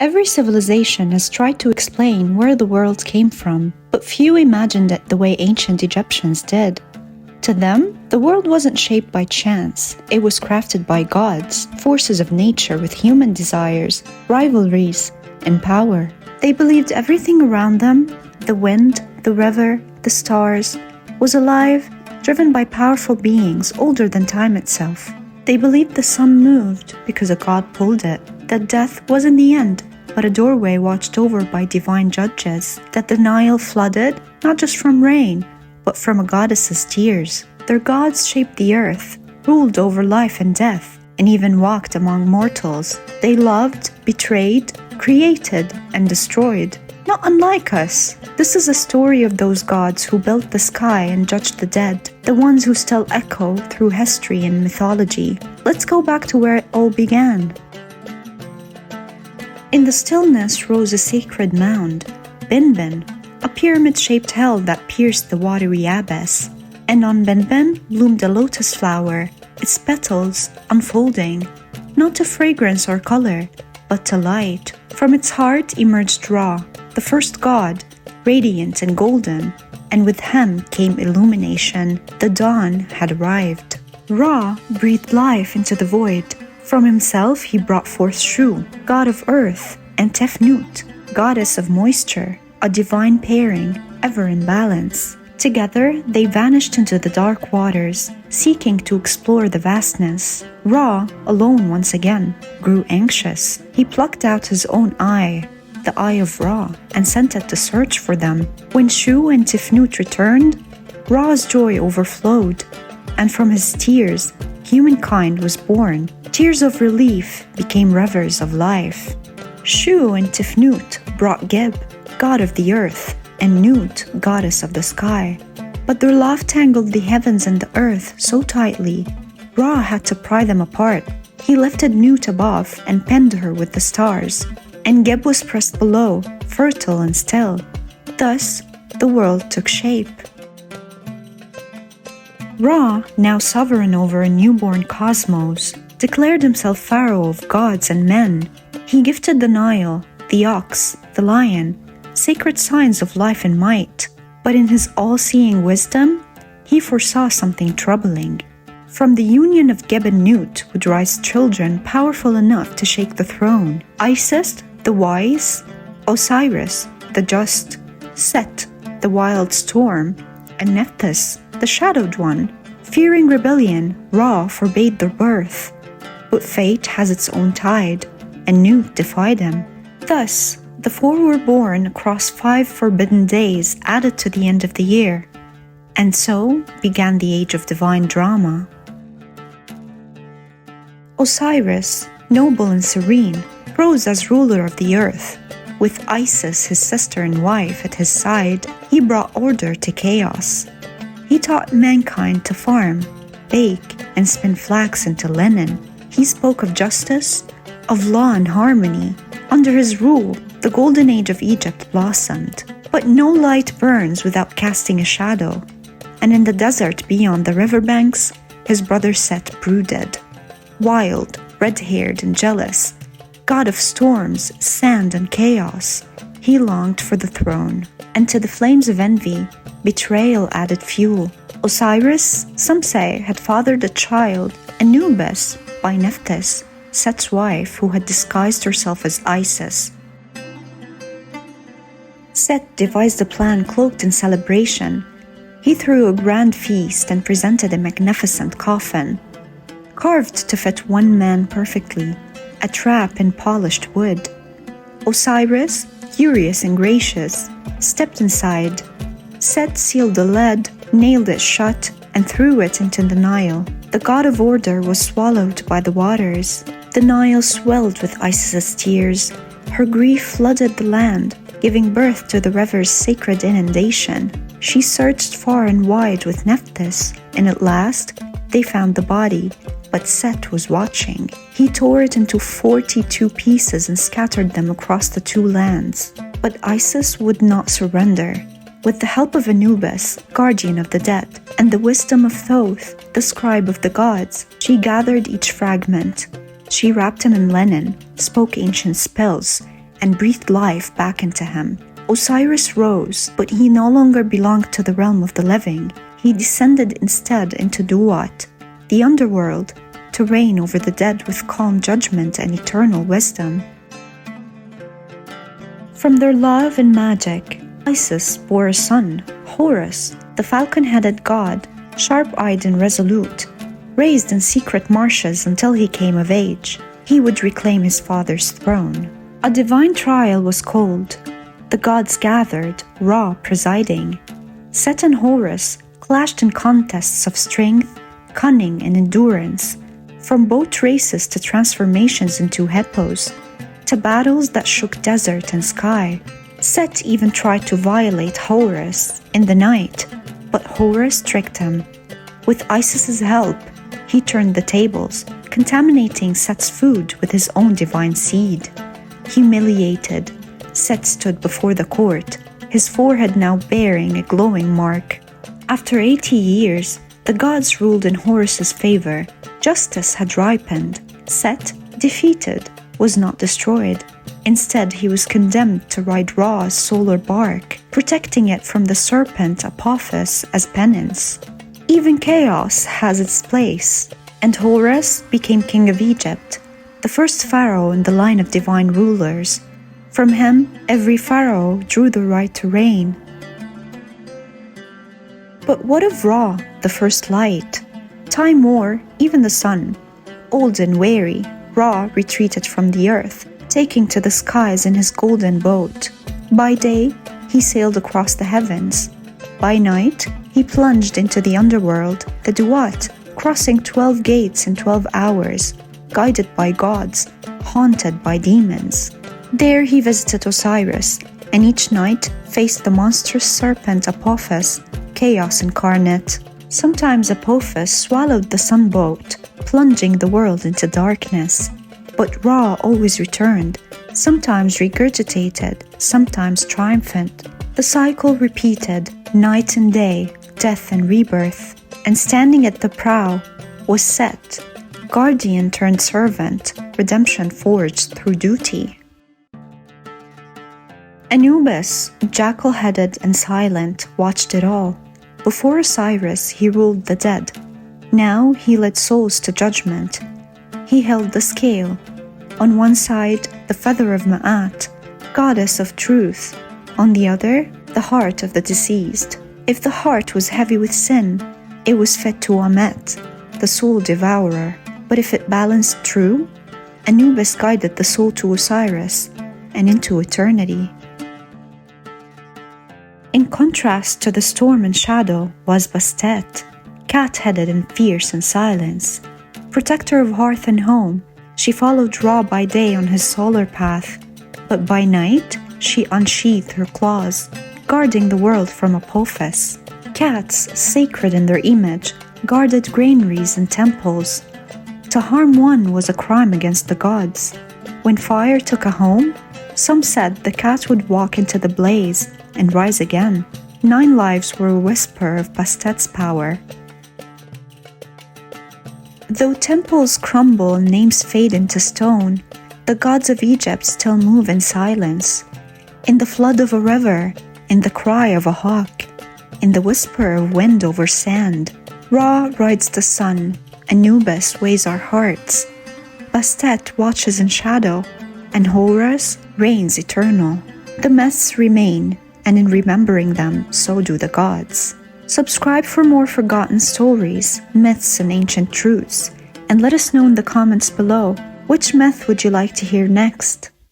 Every civilization has tried to explain where the world came from, but few imagined it the way ancient Egyptians did. To them, the world wasn't shaped by chance. It was crafted by gods, forces of nature with human desires, rivalries, and power. They believed everything around them, the wind, the river, the stars, was alive, driven by powerful beings older than time itself. They believed the sun moved because a god pulled it, that death wasn't the end, but a doorway watched over by divine judges, that the Nile flooded, not just from rain, but from a goddess's tears. Their gods shaped the earth, ruled over life and death, and even walked among mortals. They loved, betrayed, created, and destroyed. Not unlike us. This is a story of those gods who built the sky and judged the dead, the ones who still echo through history and mythology. Let's go back to where it all began. In the stillness rose a sacred mound, Binbin, a pyramid-shaped hell that pierced the watery abyss. And on Binbin bloomed a lotus flower, its petals unfolding, not to fragrance or color, but to light. From its heart emerged Ra, the first god, radiant and golden, and with him came illumination. The dawn had arrived. Ra breathed life into the void. From himself he brought forth Shu, god of earth, and Tefnut, goddess of moisture, a divine pairing, ever in balance. Together they vanished into the dark waters, seeking to explore the vastness. Ra, alone once again, grew anxious. He plucked out his own eye, the eye of Ra, and sent it to search for them. When Shu and Tefnut returned, Ra's joy overflowed, and from his tears, humankind was born. Tears of relief became rivers of life. Shu and Tefnut brought Geb, god of the earth, and Nut, goddess of the sky. But their love tangled the heavens and the earth so tightly, Ra had to pry them apart. He lifted Nut above and penned her with the stars, and Geb was pressed below, fertile and still. Thus, the world took shape. Ra, now sovereign over a newborn cosmos, declared himself pharaoh of gods and men. He gifted the Nile, the ox, the lion, sacred signs of life and might. But in his all-seeing wisdom, he foresaw something troubling. From the union of Geb and Nut would rise children powerful enough to shake the throne. Isis, the wise, Osiris, the just, Set, the wild storm, and Nephthys, the shadowed one. Fearing rebellion, Ra forbade their birth. But fate has its own tide, and Nut defied him. Thus, the four were born across 5 forbidden days added to the end of the year. And so began the age of divine drama. Osiris, noble and serene, rose as ruler of the earth. With Isis, his sister and wife, at his side, he brought order to chaos. He taught mankind to farm, bake, and spin flax into linen. He spoke of justice, of law and harmony. Under his rule, the golden age of Egypt blossomed. But no light burns without casting a shadow. And in the desert beyond the riverbanks, his brother Set brooded. Wild, red-haired and jealous, god of storms, sand and chaos, he longed for the throne. And to the flames of envy, betrayal added fuel. Osiris, some say, had fathered a child, Anubis, by Nephthys, Set's wife, who had disguised herself as Isis. Set devised a plan cloaked in celebration. He threw a grand feast and presented a magnificent coffin, carved to fit one man perfectly, a trap in polished wood. Osiris, curious and gracious, stepped inside. Set sealed the lid, nailed it shut, and threw it into the Nile. The god of order was swallowed by the waters. The Nile swelled with Isis's tears. Her grief flooded the land, giving birth to the river's sacred inundation. She searched far and wide with Nephthys, and at last they found the body, but Set was watching. He tore it into 42 pieces and scattered them across the 2 lands. But Isis would not surrender. With the help of Anubis, guardian of the dead, and the wisdom of Thoth, the scribe of the gods, she gathered each fragment. She wrapped him in linen, spoke ancient spells, and breathed life back into him. Osiris rose, but he no longer belonged to the realm of the living. He descended instead into Duat, the underworld, to reign over the dead with calm judgment and eternal wisdom. From their love and magic, Isis bore a son, Horus, the falcon-headed god, sharp-eyed and resolute. Raised in secret marshes until he came of age, he would reclaim his father's throne. A divine trial was called. The gods gathered, Ra presiding. Set and Horus clashed in contests of strength, cunning, and endurance, from boat races to transformations into hippos, to battles that shook desert and sky. Set even tried to violate Horus in the night, but Horus tricked him. With Isis's help, he turned the tables, contaminating Set's food with his own divine seed. Humiliated, Set stood before the court, his forehead now bearing a glowing mark. After 80 years, the gods ruled in Horus's favor. Justice had ripened. Set, defeated, was not destroyed. Instead, he was condemned to ride Ra's solar bark, protecting it from the serpent Apophis as penance. Even chaos has its place, and Horus became king of Egypt, the first pharaoh in the line of divine rulers. From him, every pharaoh drew the right to reign. But what of Ra, the first light? Time wore even the sun. Old and weary, Ra retreated from the earth, taking to the skies in his golden boat. By day, he sailed across the heavens. By night, he plunged into the underworld, the Duat, crossing 12 gates in 12 hours, guided by gods, haunted by demons. There he visited Osiris, and each night faced the monstrous serpent Apophis, chaos incarnate. Sometimes Apophis swallowed the sun boat, plunging the world into darkness. But Ra always returned, sometimes regurgitated, sometimes triumphant. The cycle repeated, night and day, death and rebirth. And standing at the prow was Set, guardian turned servant, redemption forged through duty. Anubis, jackal-headed and silent, watched it all. Before Osiris, he ruled the dead. Now he led souls to judgment. He held the scale. On one side, the feather of Ma'at, goddess of truth. On the other, the heart of the deceased. If the heart was heavy with sin, it was fed to Amet, the soul devourer. But if it balanced true, Anubis guided the soul to Osiris and into eternity. In contrast to the storm and shadow was Bastet, cat-headed and fierce in silence. Protector of hearth and home, she followed Ra by day on his solar path, but by night she unsheathed her claws, guarding the world from Apophis. Cats, sacred in their image, guarded granaries and temples. To harm one was a crime against the gods. When fire took a home, some said the cat would walk into the blaze and rise again. 9 lives were a whisper of Bastet's power. Though temples crumble and names fade into stone, the gods of Egypt still move in silence. In the flood of a river, in the cry of a hawk, in the whisper of wind over sand, Ra rides the sun, Anubis weighs our hearts. Bastet watches in shadow, and Horus reigns eternal. The myths remain, and in remembering them, so do the gods. Subscribe for more forgotten stories, myths, and ancient truths, and let us know in the comments below, which myth would you like to hear next?